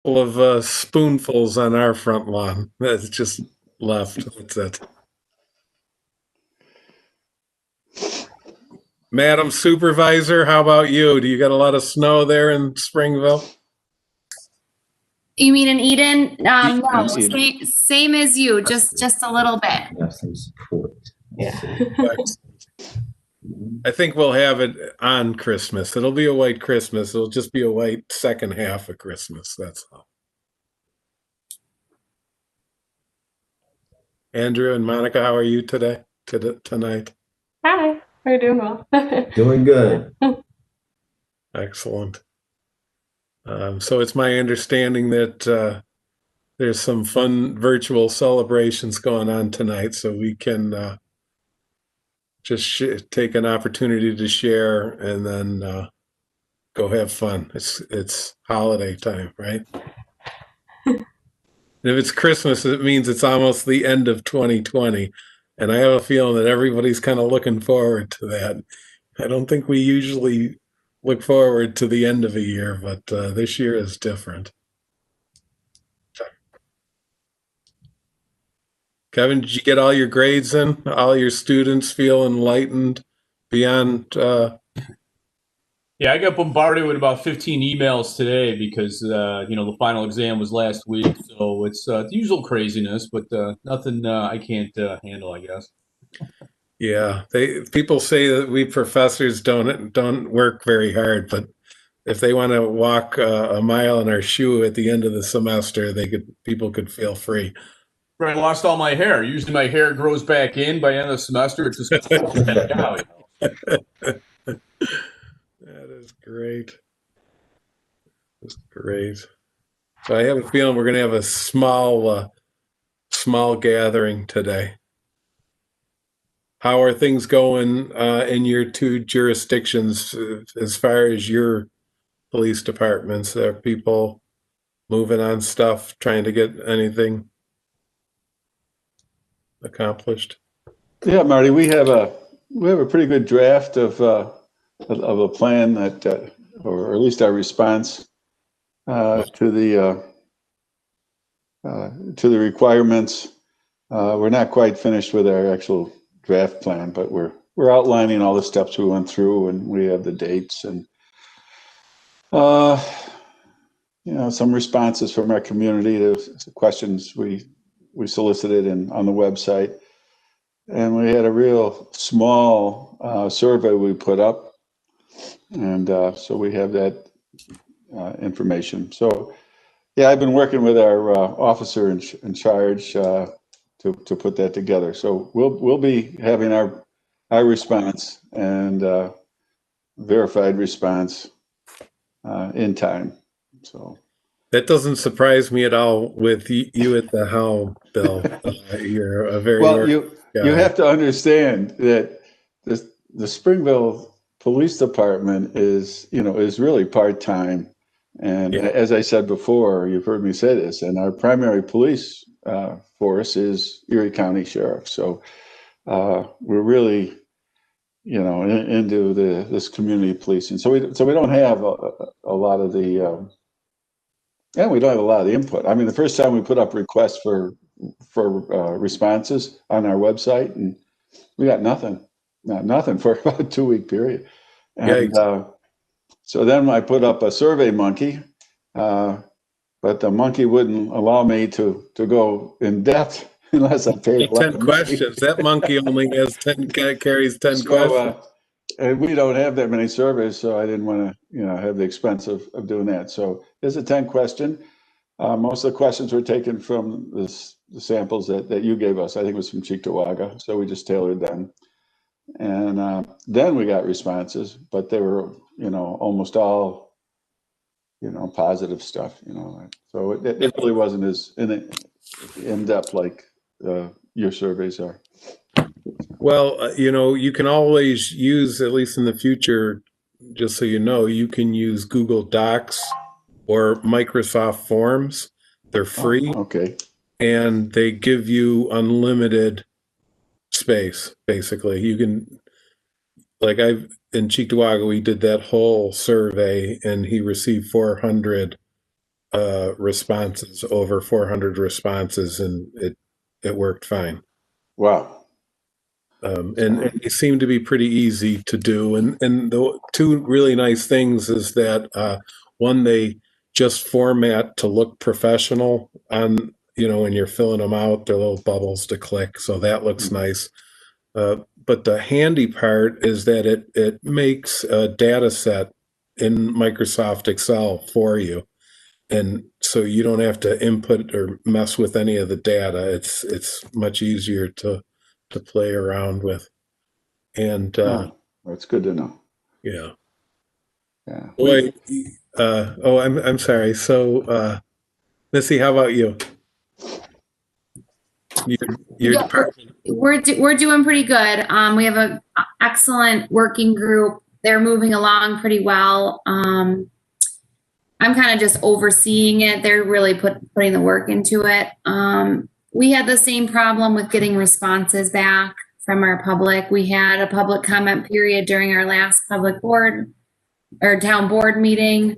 Full of spoonfuls on our front lawn. That's just left. That's it. Madam Supervisor, how about you? Do you got a lot of snow there in Springville? You mean in Eden? No, Eden. same as you, just a little bit. Have some support. Yeah. I think we'll have it on Christmas. It'll be a white Christmas. It'll just be a white second half of Christmas. That's all. Andrew and Monica, how are you tonight? Hi, we're doing well. Doing good. Excellent. So it's my understanding that there's some fun virtual celebrations going on tonight, so we can just take an opportunity to share and then go have fun. It's holiday time, right? And if it's Christmas, it means it's almost the end of 2020, and I have a feeling that everybody's kind of looking forward to that. I don't think we usually look forward to the end of a year, but this year is different. Kevin, did you get all your grades in? All your students feel enlightened beyond? Yeah, I got bombarded with about 15 emails today because the final exam was last week, so it's the usual craziness, but nothing I can't handle, I guess. Yeah, people say that we professors don't work very hard, but if they want to walk a mile in our shoe at the end of the semester, people could feel free. I lost all my hair. Usually my hair grows back in by the end of the semester. It just back out. That is great. That's great. So I have a feeling we're going to have a small gathering today. How are things going in your two jurisdictions as far as your police departments? Are people moving on stuff, trying to get anything accomplished? Yeah, Marty, we have a pretty good draft of a plan that, or at least our response to the requirements. We're not quite finished with our actual draft plan, but we're outlining all the steps we went through, and we have the dates and some responses from our community to questions we solicited on the website. And we had a real small survey we put up, and so we have that information. So, yeah, I've been working with our officer in charge to put that together. So we'll be having our response and verified response in time. So that doesn't surprise me at all with you at the helm, Bill. You're a very well. You have to understand that the Springville Police Department is really part-time, and as I said before, you've heard me say this, and our primary police force is Erie County Sheriff. So we're really into this community policing. So we don't have a lot of the we don't have a lot of the input. I mean, the first time we put up requests for responses on our website, and we got nothing for about a 2-week period. And so then I put up a Survey Monkey, but the monkey wouldn't allow me to go in depth unless I paid 10 questions. That monkey only has carries 10 questions. And we don't have that many surveys, so I didn't want to have the expense of doing that. So there's a 10 question. Most of the questions were taken from the samples that you gave us. I think it was from Cheektowaga, so we just tailored them. And then we got responses, but they were, almost all, positive stuff, So it really wasn't as in depth like your surveys are. Well, you can always use, at least in the future, just so you know, you can use Google Docs or Microsoft Forms. They're free. Oh, okay. And they give you unlimited space, basically. You can, like in Cheektowaga, we did that whole survey, and he received 400 responses, over 400 responses, and it worked fine. Wow. And they seem to be pretty easy to do. And the two really nice things is that one, they just format to look professional on, when you're filling them out, they're little bubbles to click. So that looks nice. But the handy part is that it makes a data set in Microsoft Excel for you. And so you don't have to input or mess with any of the data. It's much easier to play around with. And That's good to know. yeah. Yeah. Boy, I'm sorry. So Missy, how about you? Your Yeah, department. we're doing pretty good. We have a excellent working group. They're moving along pretty well. I'm kind of just overseeing it. They're really putting the work into it. We had the same problem with getting responses back from our public. We had a public comment period during our last public board or town board meeting.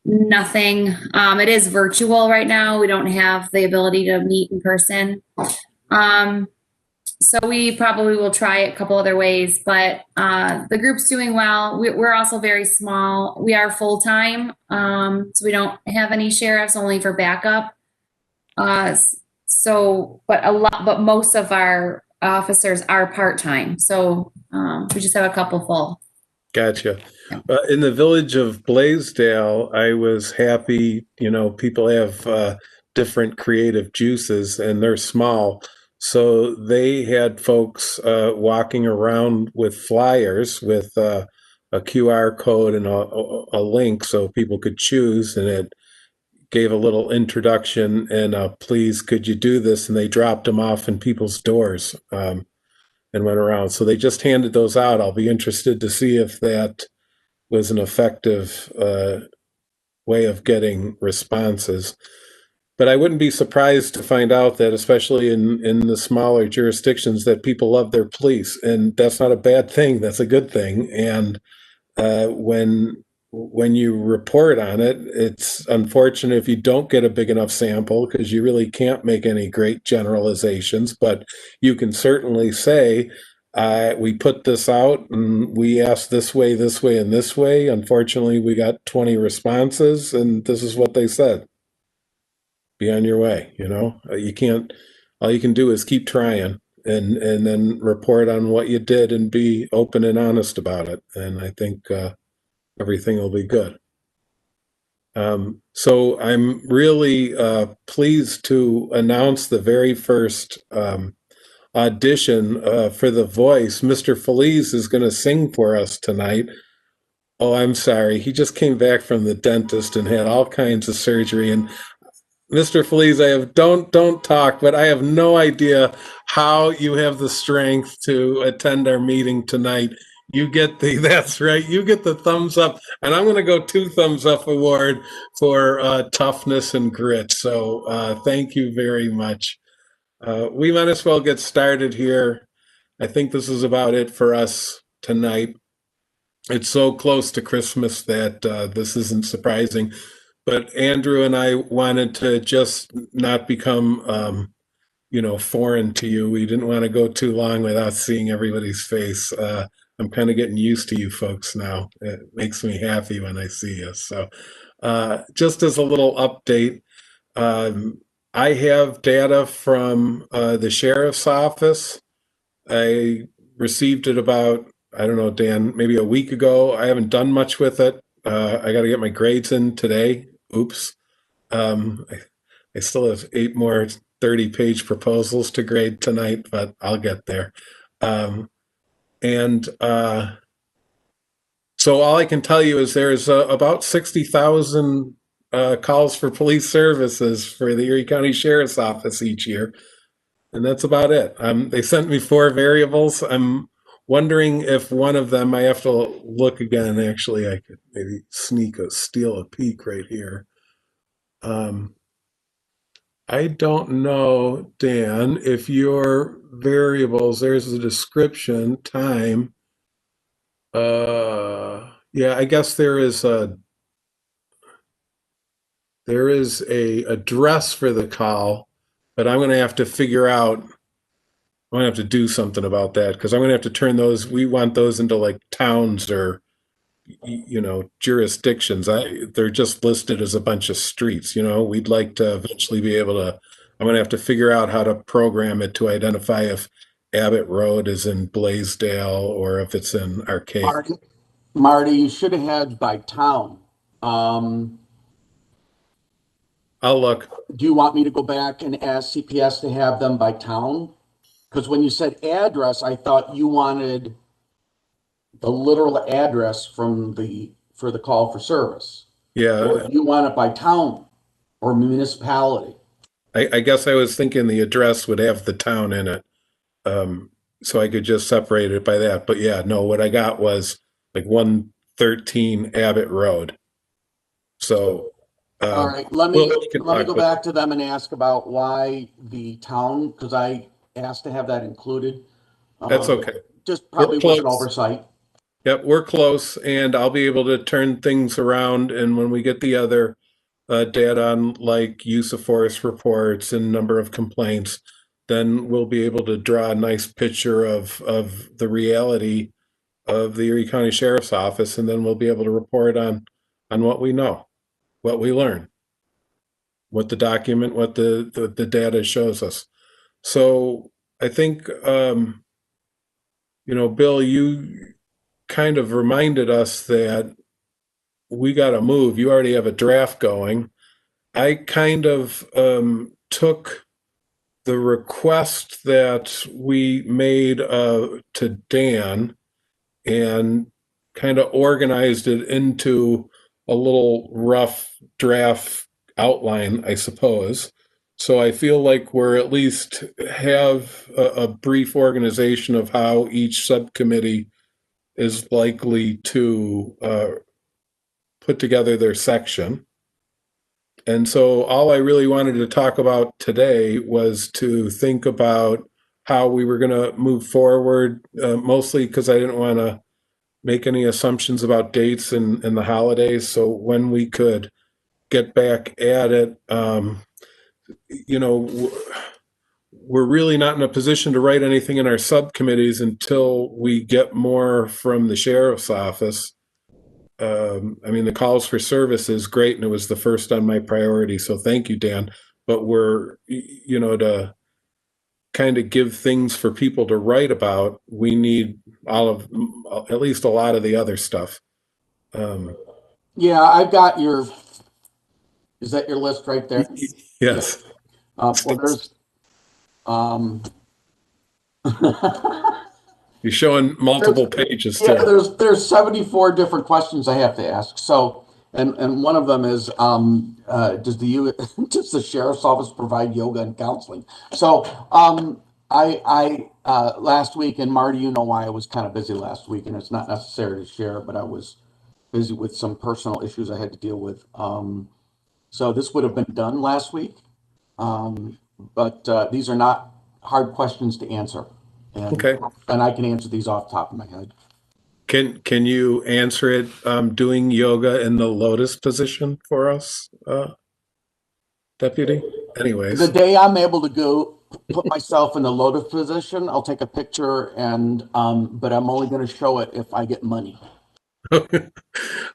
Nothing. It is virtual right now. We don't have the ability to meet in person. So we probably will try it a couple other ways, but the group's doing well. We're also very small. We are full-time, so we don't have any sheriffs, only for backup. But most of our officers are part-time, so we just have a couple full. Gotcha. In the village of Blaisdell, I was happy, people have different creative juices and they're small. So they had folks walking around with flyers with a QR code and a link so people could choose, and it gave a little introduction and please, could you do this? And they dropped them off in people's doors and went around. So they just handed those out. I'll be interested to see if that was an effective way of getting responses. But I wouldn't be surprised to find out that, especially in the smaller jurisdictions, that people love their police, and that's not a bad thing. That's a good thing. And when you report on it, it's unfortunate if you don't get a big enough sample, because you really can't make any great generalizations. But you can certainly say, we put this out and we asked this way, and this way. Unfortunately, we got 20 responses, and this is what they said. Be on your way. You can't, all you can do is keep trying and then report on what you did and be open and honest about it. And I think everything will be good. So I'm really pleased to announce the very first audition for The Voice. Mr. Feliz is going to sing for us tonight. Oh, I'm sorry. He just came back from the dentist and had all kinds of surgery. And Mr. Feliz, don't talk, but I have no idea how you have the strength to attend our meeting tonight. That's right, you get the thumbs up, and I'm going to go 2 thumbs up award for toughness and grit. So thank you very much. We might as well get started here. I think this is about it for us tonight. It's so close to Christmas that this isn't surprising. But Andrew and I wanted to just not become, foreign to you. We didn't want to go too long without seeing everybody's face. I'm kind of getting used to you folks now. It makes me happy when I see you. So just as a little update, I have data from the sheriff's office. I received it about, I don't know, Dan, maybe a week ago. I haven't done much with it. I got to get my grades in today. Oops. I still have 8 more 30-page proposals to grade tonight, but I'll get there. So all I can tell you is there's about 60,000 calls for police services for the Erie County Sheriff's Office each year. And that's about it. They sent me 4 variables. I'm wondering if one of them, I have to look again. Actually, I could maybe steal a peek right here. I don't know, Dan, if your variables, there's a description, time. Yeah, I guess there there is a address for the call, but I'm going to have to figure out. I'm going to have to do something about that because I'm going to have to turn those. We want those into like towns or jurisdictions. They're just listed as a bunch of streets. We'd like to eventually be able to. I'm going to have to figure out how to program it to identify if Abbott Road is in Blaisdell or if it's in Arcade. Marty, you should have had by town. I'll look. Do you want me to go back and ask CPS to have them by town? Because when you said address, I thought you wanted the literal address for the call for service. Yeah. Or you want it by town or municipality. I guess I was thinking the address would have the town in it. So I could just separate it by that. But yeah, no, what I got was like 113 Abbott Road. So all right, let me go back back to them and ask about why the town, because I asked to have that included. That's okay. Just probably was an oversight. Yep, we're close, and I'll be able to turn things around. And when we get the other data on like use of force reports and number of complaints, then we'll be able to draw a nice picture of the reality of the Erie County Sheriff's Office, and then we'll be able to report on what we know, what we learn, what the document, what the data shows us. So I think, Bill, you kind of reminded us that we got to move. You already have a draft going. I kind of took the request that we made to Dan and kind of organized it into a little rough draft outline, I suppose. So I feel like we're at least have a brief organization of how each subcommittee is likely to put together their section. And so all I really wanted to talk about today was to think about how we were going to move forward, mostly because I didn't want to make any assumptions about dates and the holidays. So when we could get back at it, we're really not in a position to write anything in our subcommittees until we get more from the sheriff's office. The calls for service is great, and it was the first on my priority. So thank you, Dan. But we're, to kind of give things for people to write about, we need at least a lot of the other stuff. Yeah, I've got is that your list right there? Yes. Well, there's, You're showing multiple pages too. Yeah, there's 74 different questions I have to ask. So, and one of them is, does the sheriff's office provide yoga and counseling? So, I last week, and Marty, you know why I was kind of busy last week, and it's not necessary to share, but I was busy with some personal issues I had to deal with. So this would have been done last week, but these are not hard questions to answer. Okay. And I can answer these off the top of my head. Can you answer it doing yoga in the lotus position for us, Deputy? Anyways. The day I'm able to go put myself in the lotus position, I'll take a picture and but I'm only going to show it if I get money.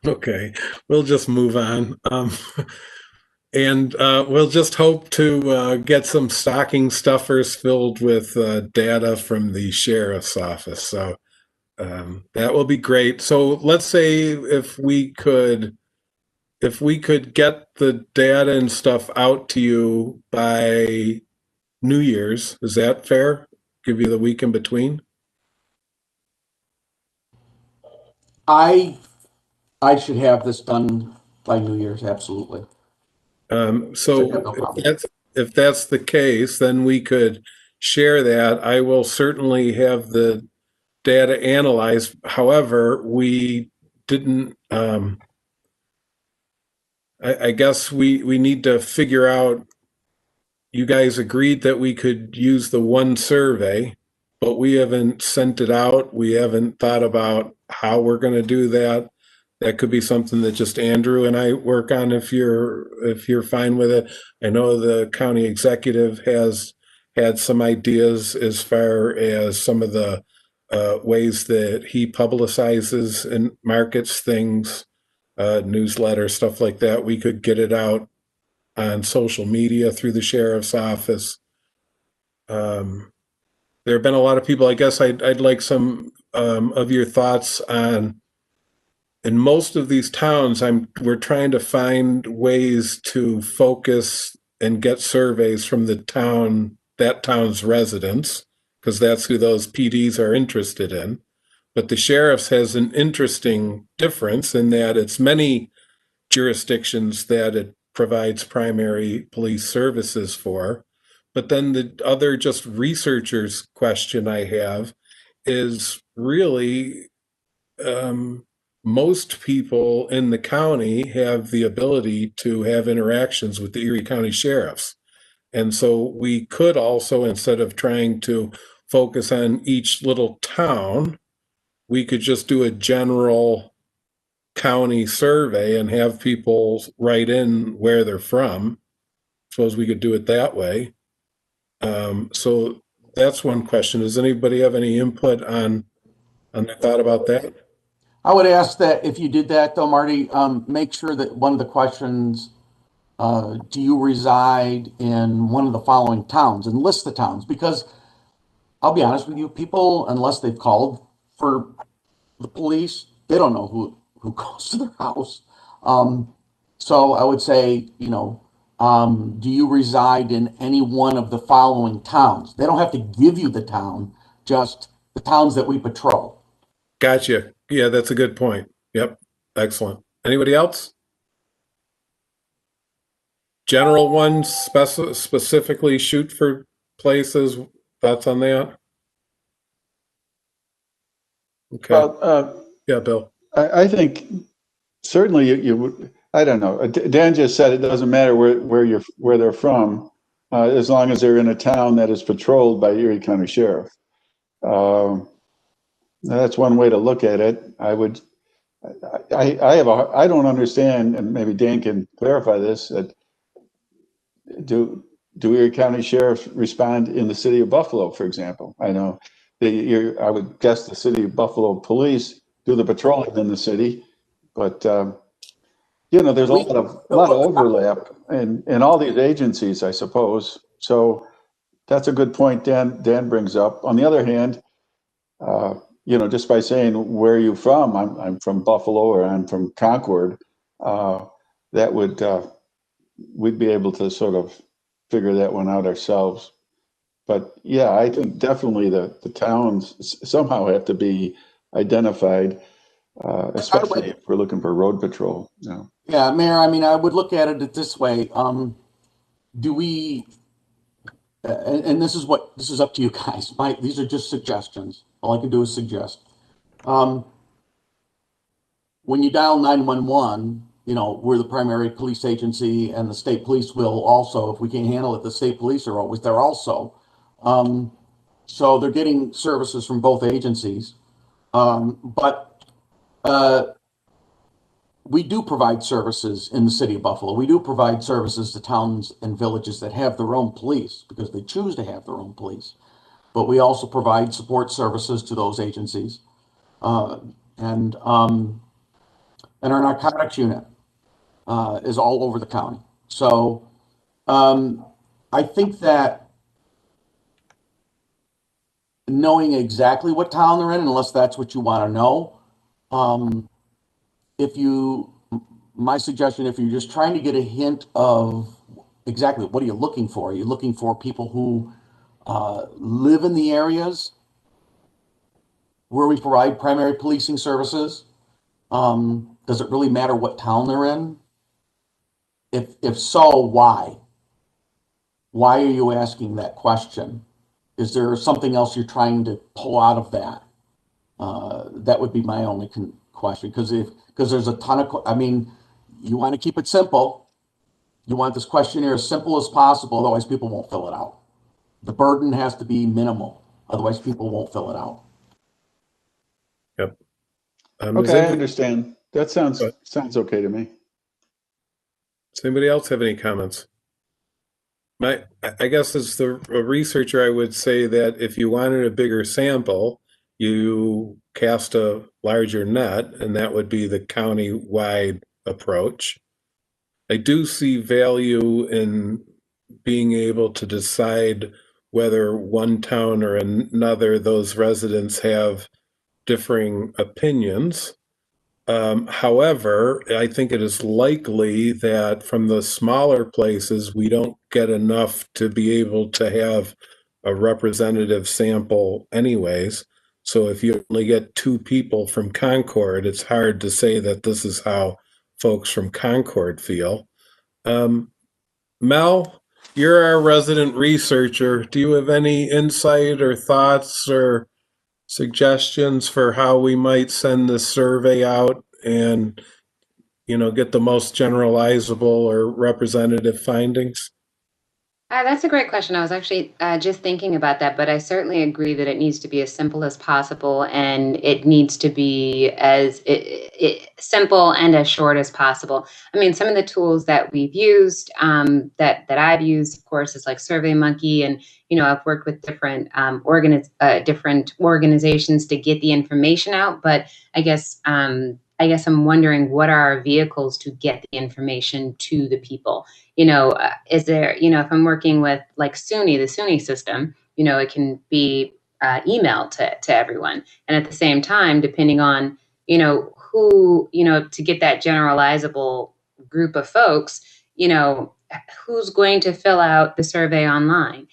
Okay. We'll just move on. And we'll just hope to get some stocking stuffers filled with data from the sheriff's office. So that will be great. So let's say if we could get the data and stuff out to you by New Year's, is that fair? Give you the week in between? I should have this done by New Year's, absolutely. So if that's the case, then we could share that. I will certainly have the data analyzed. However, we didn't, I guess we need to figure out, you guys agreed that we could use the one survey, but we haven't sent it out. We haven't thought about how we're going to do that. that could be something that just Andrew and I work on if you're fine with it. I know the county executive has had some ideas as far as some of the ways that he publicizes and markets things, newsletter, stuff like that. We could get it out on social media through the sheriff's office. There have been a lot of people. I guess I'd like some of your thoughts on. In most of these towns, we're trying to find ways to focus and get surveys from that town's residents, because that's who those PDs are interested in. But the sheriff's has an interesting difference in that it's many jurisdictions that it provides primary police services for. But then the other just researchers question I have is really most people in the county have the ability to have interactions with the Erie County sheriffs. And so we could also, instead of trying to focus on each little town, we could just do a general county survey and have people write in where they're from. Suppose we could do it that way. So that's one question. Does anybody have any input on the thought about that? I would ask that if you did that though, Marty, make sure that one of the questions, do you reside in one of the following towns, and list the towns, because I'll be honest with you, people, unless they've called for the police, they don't know who goes to their house. So I would say, do you reside in any one of the following towns? They don't have to give you the town, just the towns that we patrol. Gotcha. Yeah, that's a good point. Yep. Excellent. Anybody else? General ones specifically shoot for places. Thoughts on that? Okay. Well, Yeah, Bill. I think certainly you would. I don't know. Dan just said it doesn't matter where they're from, as long as they're in a town that is patrolled by Erie County Sheriff. That's one way to look at it. I don't understand, and maybe Dan can clarify this. Do Erie County Sheriff respond in the city of Buffalo, for example? I know I would guess the city of Buffalo police do the patrolling in the city, but there's a lot of overlap in all these agencies, I suppose. So that's a good point Dan brings up. On the other hand, just by saying where are you from, I'm from Buffalo or I'm from Concord, that would we'd be able to sort of figure that one out ourselves. But yeah, I think definitely the towns somehow have to be identified, especially if we're looking for road patrol. Yeah, Mayor, I mean, I would look at it this way. Do we, and this is up to you guys. These are just suggestions. All I can do is suggest. When you dial 911, we're the primary police agency, and the state police will also, if we can't handle it, the state police are always there also. So they're getting services from both agencies. But we do provide services in the city of Buffalo. We do provide services to towns and villages that have their own police because they choose to have their own police. But we also provide support services to those agencies. And our narcotics unit is all over the county. So I think that knowing exactly what town they're in, unless that's what you want to know, my suggestion, if you're just trying to get a hint of exactly what are you looking for, are you looking for people who live in the areas where we provide primary policing services? Does it really matter what town they're in? If so, why? Why are you asking that question? Is there something else you're trying to pull out of that? That would be my only question. Because there's a ton of, you want to keep it simple. You want this questionnaire as simple as possible, otherwise people won't fill it out. The burden has to be minimal, otherwise people won't fill it out. Yep. Okay, I understand. That sounds okay to me. Does anybody else have any comments? I guess as a researcher, I would say that if you wanted a bigger sample, you cast a larger net, and that would be the county-wide approach. I do see value in being able to decide whether one town or another, those residents have differing opinions. However, I think it is likely that from the smaller places, we don't get enough to be able to have a representative sample anyways. So if you only get 2 people from Concord, it's hard to say that this is how folks from Concord feel. Mel, you're our resident researcher. Do you have any insight or thoughts or suggestions for how we might send this survey out and, get the most generalizable or representative findings? That's a great question. I was actually just thinking about that, but I certainly agree that it needs to be as simple as possible, and it needs to be as simple and as short as possible. I mean, some of the tools that we've used, that I've used, of course, is like SurveyMonkey, and I've worked with different different organizations to get the information out. But I guess I'm wondering, what are our vehicles to get the information to the people? Is there, if I'm working with like SUNY, the SUNY system, it can be emailed to everyone. And at the same time, depending on, who, to get that generalizable group of folks, who's going to fill out the survey online?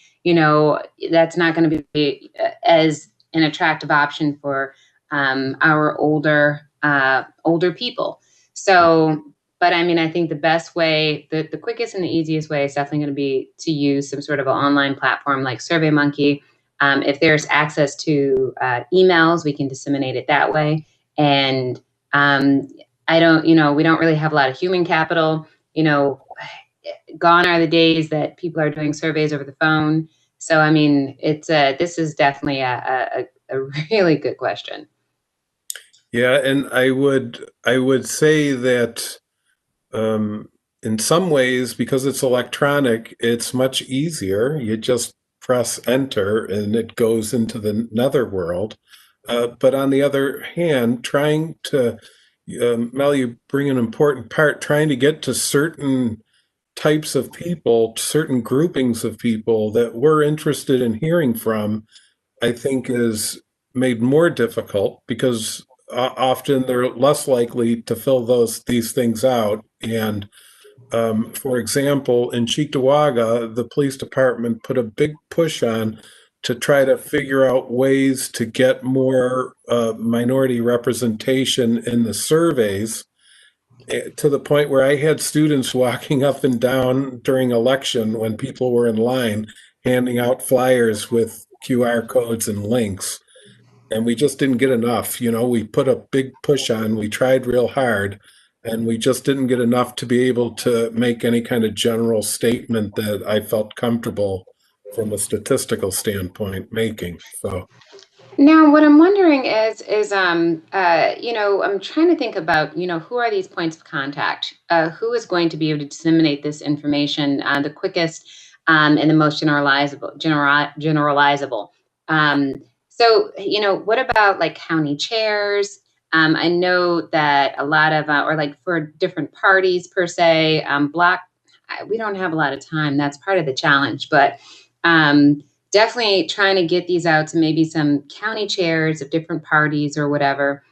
That's not going to be as an attractive option for our older people. So, but I mean, I think the best way, the quickest and the easiest way is definitely going to be to use some sort of an online platform like SurveyMonkey. If there's access to emails, we can disseminate it that way. And we don't really have a lot of human capital. Gone are the days that people are doing surveys over the phone. So, I mean, this is definitely a really good question. Yeah, and I would say that in some ways, because it's electronic, it's much easier. You just press enter and it goes into the netherworld. But on the other hand, trying to, Mel, you bring an important part, trying to get to certain types of people, certain groupings of people that we're interested in hearing from, I think is made more difficult because often they're less likely to fill these things out. And for example, in Cheektowaga, the police department put a big push on to try to figure out ways to get more minority representation in the surveys, to the point where I had students walking up and down during election when people were in line, handing out flyers with QR codes and links. And we just didn't get enough. We put a big push on, we tried real hard, and we just didn't get enough to be able to make any kind of general statement that I felt comfortable from a statistical standpoint making. So Now, what I'm wondering is I'm trying to think about, who are these points of contact? Who is going to be able to disseminate this information the quickest and the most generalizable? So, what about like county chairs? I know that a lot of, or like for different parties per se, we don't have a lot of time. That's part of the challenge, but definitely trying to get these out to maybe some county chairs of different parties or whatever,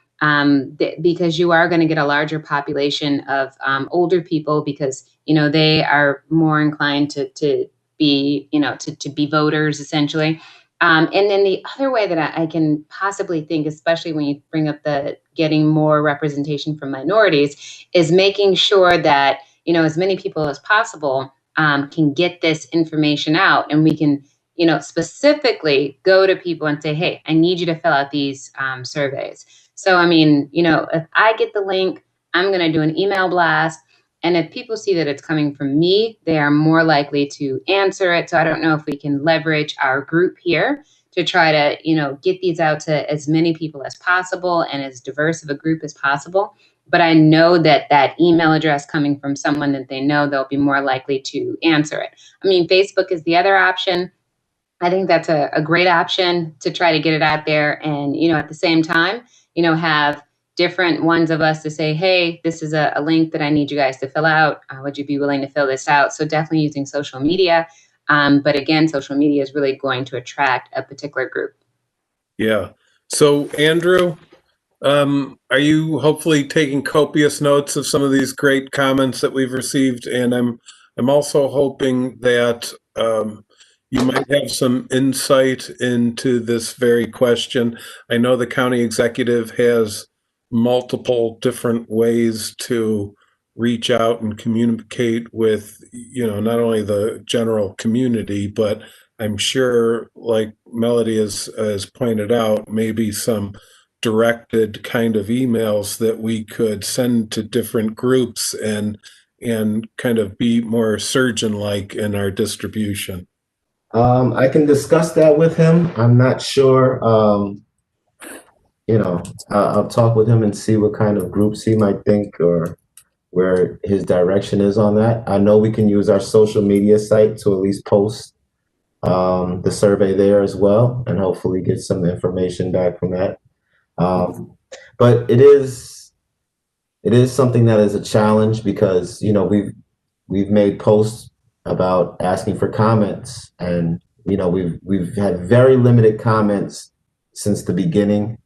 because you are going to get a larger population of older people, because they are more inclined to be to be voters essentially. And then the other way that I can possibly think, especially when you bring up the getting more representation from minorities, is making sure that as many people as possible can get this information out, and we can specifically go to people and say, hey, I need you to fill out these surveys. So, I mean, if I get the link, I'm going to do an email blast. And if people see that it's coming from me, they are more likely to answer it. So I don't know if we can leverage our group here to try to, get these out to as many people as possible and as diverse of a group as possible. but I know that that email address coming from someone that they know, they'll be more likely to answer it. I mean, Facebook is the other option. I think that's a great option to try to get it out there. And, at the same time, have different ones of us to say, hey, this is a link that I need you guys to fill out. Would you be willing to fill this out? So definitely using social media. But again, social media is really going to attract a particular group. Yeah. So, Andrew, are you hopefully taking copious notes of some of these great comments that we've received? And I'm also hoping that you might have some insight into this very question. I know the county executive has multiple different ways to reach out and communicate with, not only the general community, but I'm sure, like Melody has pointed out, maybe some directed kind of emails that we could send to different groups and kind of be more surgeon-like in our distribution. I can discuss that with him. I'm not sure. I'll talk with him and see what kind of groups he might think or where his direction is on that. I know we can use our social media site to at least post the survey there as well, and hopefully get some information back from that. But it is something that is a challenge because we've made posts about asking for comments, and we've had very limited comments since the beginning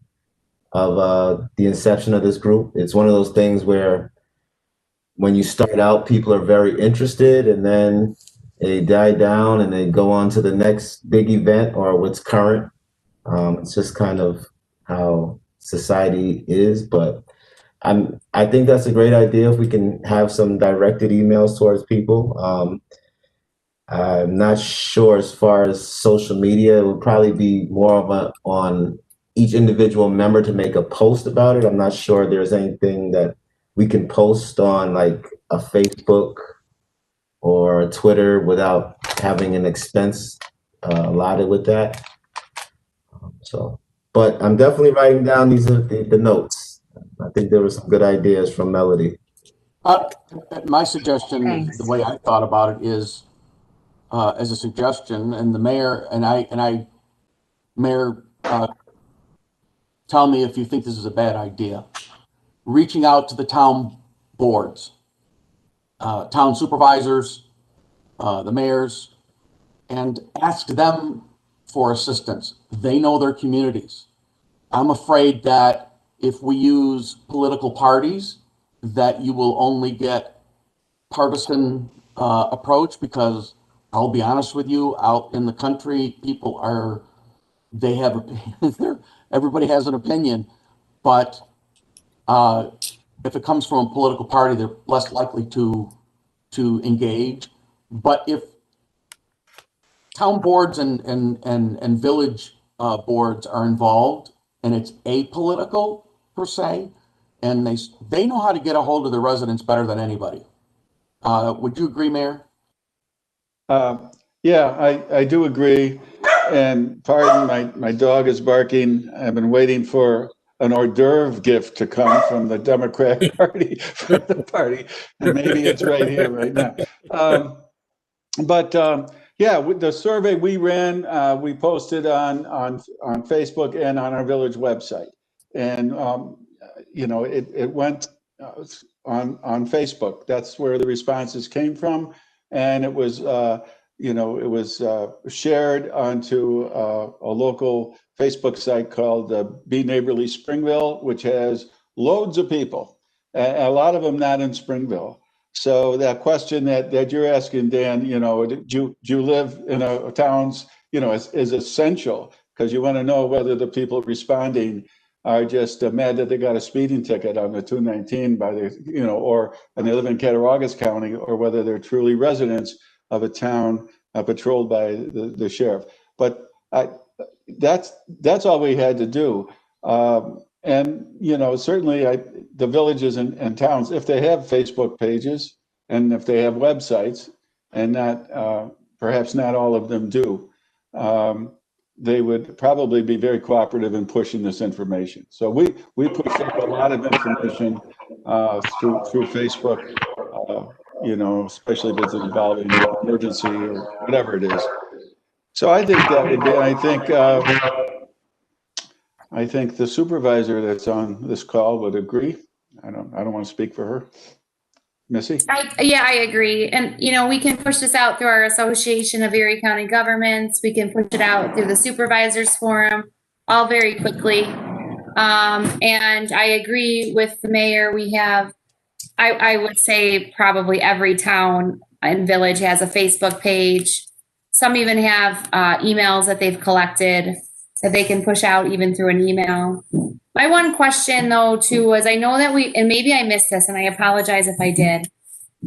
of the inception of this group. It's one of those things where when you start out, people are very interested, and then they die down and they go on to the next big event or what's current. It's just kind of how society is, but I think that's a great idea if we can have some directed emails towards people. I'm not sure as far as social media. It would probably be more of on each individual member to make a post about it. I'm not sure there's anything that we can post on like a Facebook or a Twitter without having an expense allotted with that. But I'm definitely writing down these are the notes. I think there were some good ideas from Melody. My suggestion, Thanks. the way I thought about it is, as a suggestion, and the mayor Mayor, tell me if you think this is a bad idea. Reaching out to the town boards, town supervisors, the mayors, and ask them for assistance. They know their communities. I'm afraid that if we use political parties, that you will only get partisan approach, because I'll be honest with you, out in the country, people they have opinions. Everybody has an opinion, but if it comes from a political party, they're less likely to engage. But if town boards and village boards are involved, and it's apolitical per se, and they know how to get a hold of the residents better than anybody. Would you agree, Mayor? Yeah, I do agree. And pardon, my dog is barking. I've been waiting for an hors d'oeuvre gift to come from the Democratic Party for the party, and maybe it's right here, right now. Yeah, with the survey we ran, we posted on Facebook and on our village website, and it went on Facebook. That's where the responses came from, and it was shared onto a local Facebook site called Be Neighborly Springville, which has loads of people, a lot of them not in Springville. So that question that you're asking, Dan, do you live in a towns, is essential, because you want to know whether the people responding are just mad that they got a speeding ticket on the 219 by the, and they live in Cattaraugus County, or whether they're truly residents of a town patrolled by the sheriff. But that's all we had to do. And certainly the villages and towns, if they have Facebook pages and if they have websites, and not perhaps not all of them do, they would probably be very cooperative in pushing this information. So we pushed up a lot of information through Facebook, especially if it's involving emergency or whatever it is. So I think that would be, I think the supervisor that's on this call would agree. I don't want to speak for her. Missy? Yeah, I agree. And, we can push this out through our Association of Erie County Governments. We can push it out through the Supervisors Forum, all very quickly. And I agree with the mayor. We have, I would say probably every town and village has a Facebook page. Some even have emails that they've collected that they can push out even through an email. My one question though too was, I know that and maybe I missed this and I apologize if I did.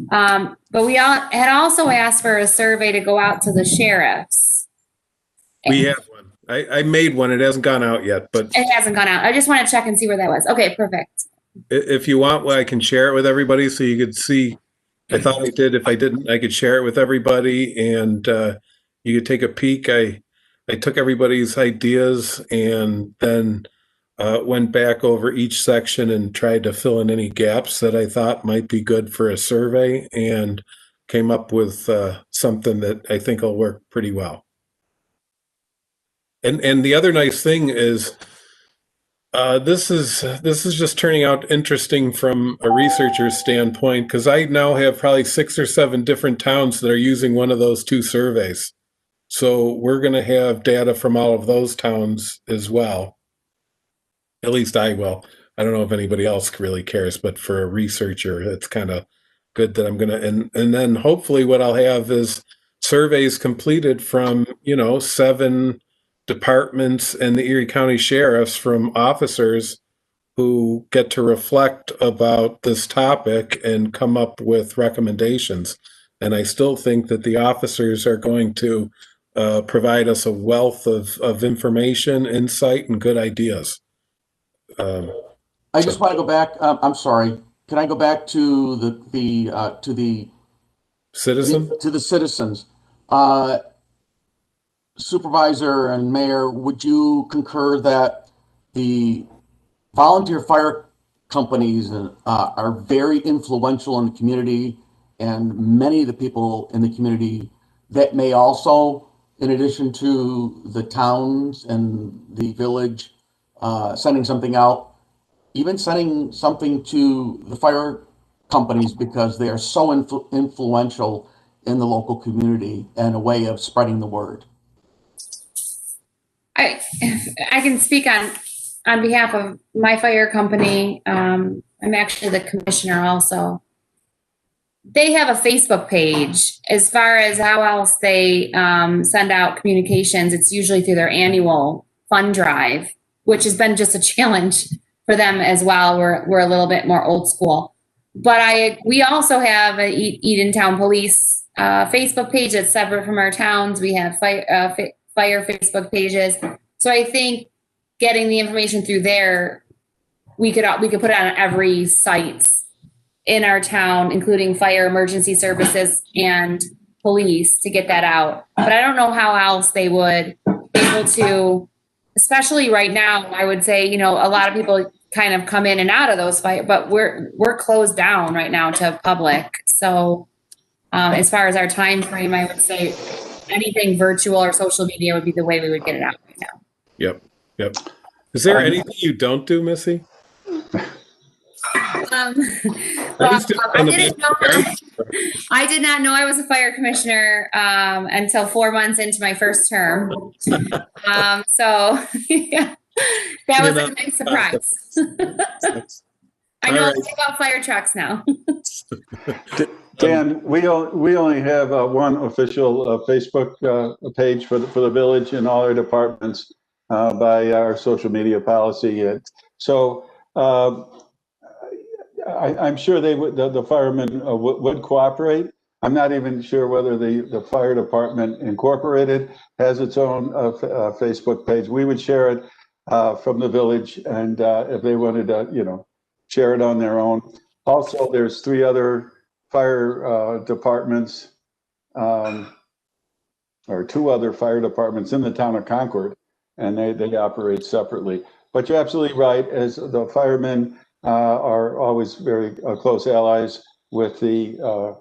But we had also asked for a survey to go out to the sheriffs. We have one. I made one. It hasn't gone out yet, but it hasn't gone out. I just want to check and see where that was. Okay, perfect. If you want, well, I can share it with everybody so you could see. I thought I did. If I didn't, I could share it with everybody, and you could take a peek. I took everybody's ideas and then went back over each section and tried to fill in any gaps that I thought might be good for a survey, and came up with something that I think will work pretty well. And the other nice thing is this is just turning out interesting from a researcher's standpoint, because I now have probably 6 or 7 different towns that are using one of those 2 surveys. So we're going to have data from all of those towns as well. At least I will. I don't know if anybody else really cares, but for a researcher, it's kind of good that I'm going to, and then hopefully what I'll have is surveys completed from, 7 departments and the Erie County sheriffs, from officers who get to reflect about this topic and come up with recommendations. And I still think that the officers are going to provide us a wealth of information, insight, and good ideas. I just want to go back. I'm sorry. Can I go back to the citizen? To the citizens. Supervisor and Mayor, would you concur that the volunteer fire companies are very influential in the community, and many of the people in the community that may also, in addition to the towns and the village, sending something out, even sending something to the fire companies, because they are so influential in the local community and a way of spreading the word? I can speak on behalf of my fire company. I'm actually the commissioner also. They have a Facebook page. As far as how else they send out communications, it's usually through their annual fund drive, which has been just a challenge for them as well. We're a little bit more old school. But we also have an Edentown Police Facebook page that's separate from our towns. We have fire Facebook pages. So I think getting the information through there, we could put it on every site in our town, including fire, emergency services, and police, to get that out. But I don't know how else they would be able to, especially right now. I would say, a lot of people kind of come in and out of those fire, but we're closed down right now to public. So as far as our time frame, I would say anything virtual or social media would be the way we would get it out right now. Yep. Is there anything you don't do, Missy? I did not know I was a fire commissioner until 4 months into my first term. So yeah, that was a nice surprise. I know about fire trucks now. Dan, we only have one official Facebook page for the village and all our departments by our social media policy. So I'm sure the firemen would cooperate. I'm not even sure whether the fire department incorporated has its own Facebook page. We would share it from the village, and if they wanted to, share it on their own. Also, there's 3 other fire departments, or 2 other fire departments in the town of Concord, and they operate separately. But you're absolutely right. As the firemen are always very close allies with the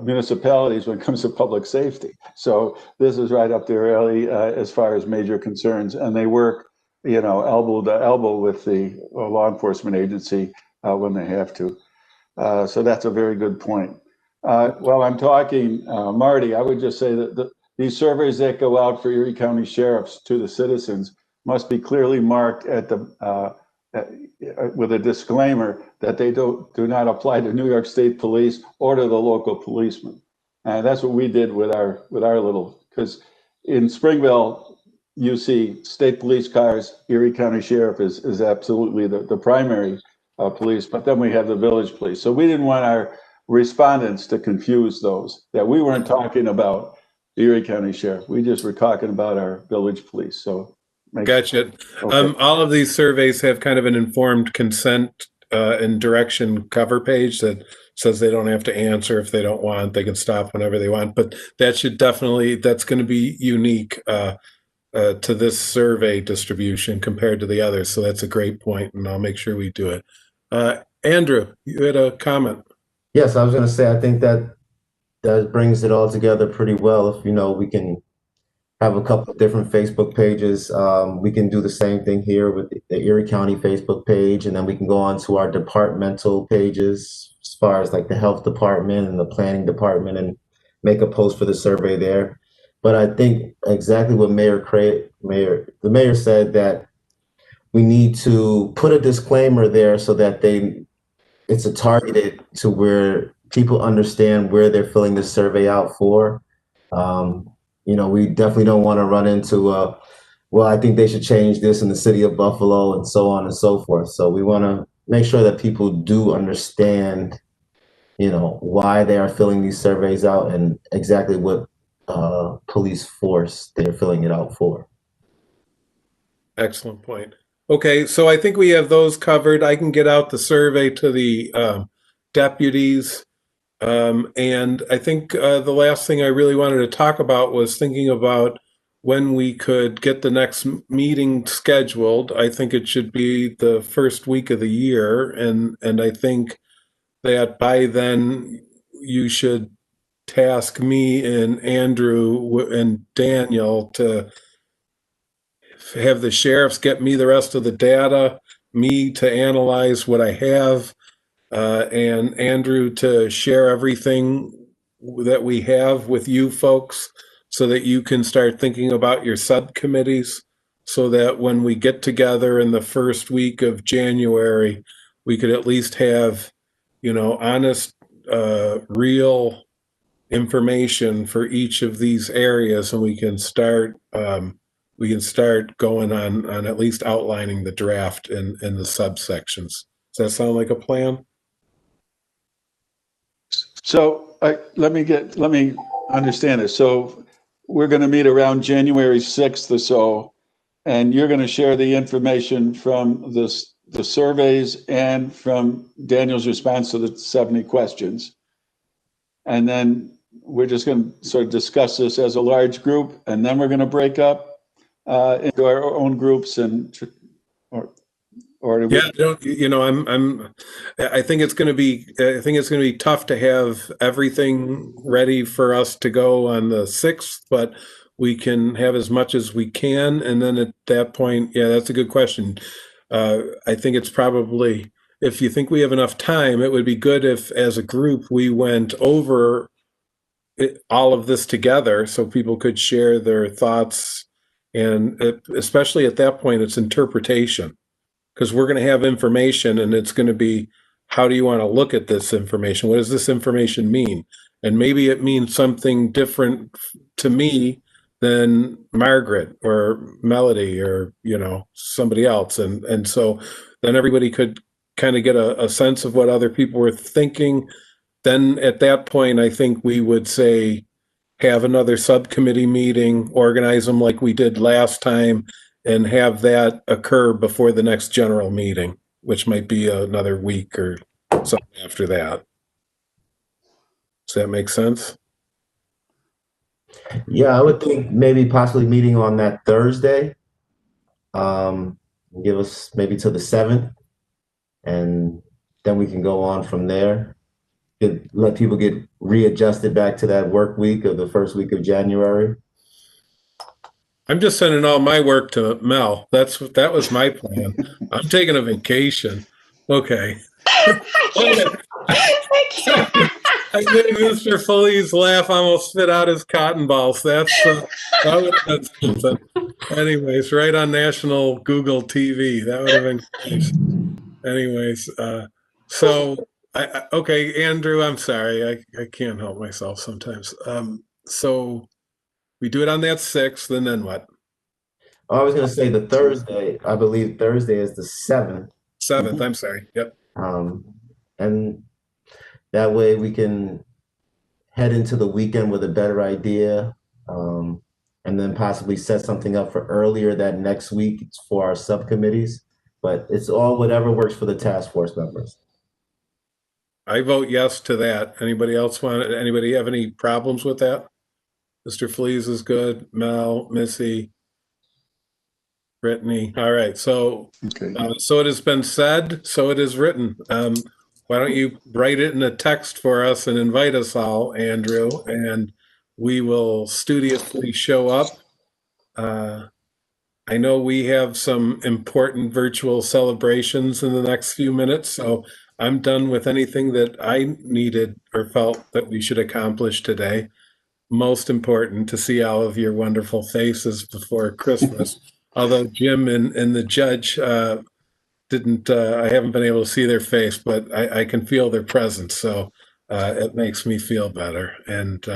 municipalities when it comes to public safety. So this is right up their alley as far as major concerns, and they work, elbow to elbow with the law enforcement agency when they have to. So that's a very good point. While I'm talking, Marty, I would just say that these surveys that go out for Erie County sheriffs to the citizens must be clearly marked at the with a disclaimer that they do not apply to New York State Police or to the local policemen. And that's what we did with our little, because in Springville, you see state police cars, Erie County Sheriff is absolutely the primary police, but then we have the village police. So we didn't want our respondents to confuse those, that we weren't talking about the Erie County Sheriff. We just were talking about our village police. So Gotcha. Okay. All of these surveys have kind of an informed consent and direction cover page that says they don't have to answer if they don't want. They can stop whenever they want. But that's going to be unique to this survey distribution compared to the others. So that's a great point, and I'll make sure we do it. Andrew, you had a comment. Yes, I was going to say, I think that brings it all together pretty well. If, we can have a couple of different Facebook pages. We can do the same thing here with the Erie County Facebook page, and then we can go on to our departmental pages as far as like the health department and the planning department and make a post for the survey there. But I think exactly what the mayor said, that we need to put a disclaimer there so that it's a targeted to where people understand where they're filling the survey out for. We definitely don't want to run into, well, I think they should change this in the city of Buffalo and so on and so forth. So we want to make sure that people do understand, why they are filling these surveys out and exactly what police force they're filling it out for. Excellent point. Okay, so I think we have those covered. I can get out the survey to the deputies. And I think the last thing I really wanted to talk about was thinking about when we could get the next meeting scheduled. I think it should be the first week of the year. And I think that by then you should task me and Andrew and Daniel to have the sheriffs get me the rest of the data, me to analyze what I have, and Andrew to share everything that we have with you folks so that you can start thinking about your subcommittees, so that when we get together in the first week of January, we could at least have, honest, real information for each of these areas, and we can start going on at least outlining the draft in the subsections. Does that sound like a plan? So let me understand this. So we're going to meet around January 6th or so, and you're going to share the information from the surveys and from Daniel's response to the 70 questions. And then we're just going to sort of discuss this as a large group, and then we're going to break up into our own groups I think it's going to be tough to have everything ready for us to go on the 6th, but we can have as much as we can. And then at that point, that's a good question. I think it's probably, if you think we have enough time, it would be good if as a group we went over all of this together so people could share their thoughts. And especially at that point, it's interpretation, because we're going to have information and it's going to be, how do you want to look at this information? What does this information mean? And maybe it means something different to me than Margaret or Melody or, somebody else. And so then everybody could kind of get a sense of what other people were thinking. Then at that point, I think we would say, have another subcommittee meeting, organize them like we did last time, and have that occur before the next general meeting, which might be another week or something after that. Does that make sense? Yeah, I would think maybe possibly meeting on that Thursday. Give us maybe to the 7th. and then we can go on from there. Let people get readjusted back to that work week of the first week of January. I'm just sending all my work to Mel. That was my plan. I'm taking a vacation. Okay. I made Mr. Foley's laugh almost spit out his cotton balls. That would have been something. Anyways, right on national Google TV. That would have been nice. Anyways, okay, Andrew, I'm sorry. I can't help myself sometimes. So we do it on that 6th, and then what? Oh, I was going to say the Thursday. I believe Thursday is the 7th. 7th, I'm sorry. Yep. And that way we can head into the weekend with a better idea, and then possibly set something up for earlier that next week for our subcommittees. But it's all whatever works for the task force members. I vote yes to that. Anybody have any problems with that? Mr. Fleas is good. Mel, Missy, Brittany. All right. So, Okay. So it has been said, so it is written. Why don't you write it in a text for us and invite us all, Andrew, and we will studiously show up. I know we have some important virtual celebrations in the next few minutes, so I'm done with anything that I needed or felt that we should accomplish today. Most important to see all of your wonderful faces before Christmas. Although Jim and the judge didn't, I haven't been able to see their face, but I can feel their presence. So it makes me feel better. And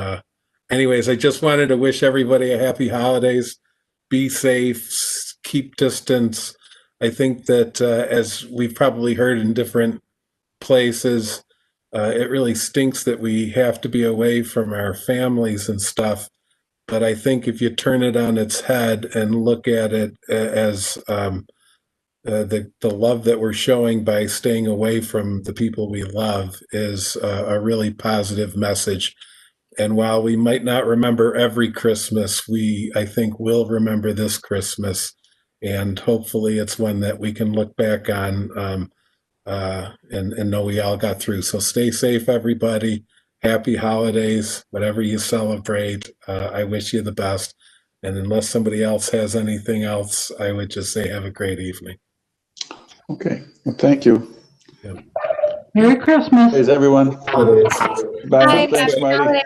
anyways, I just wanted to wish everybody a happy holidays. Be safe, keep distance. I think that as we've probably heard in different places, it really stinks that we have to be away from our families and stuff. But I think if you turn it on its head and look at it as the love that we're showing by staying away from the people we love is a really positive message. And while we might not remember every Christmas, I think will remember this Christmas. And hopefully it's one that we can look back on and know we all got through. So stay safe, everybody. Happy holidays, whatever you celebrate. I wish you the best. And unless somebody else has anything else, I would just say have a great evening. Okay. Well, thank you. Merry Christmas. Hey, everyone. Holidays. Bye. Bye. Thanks, Happy Marty. holidays.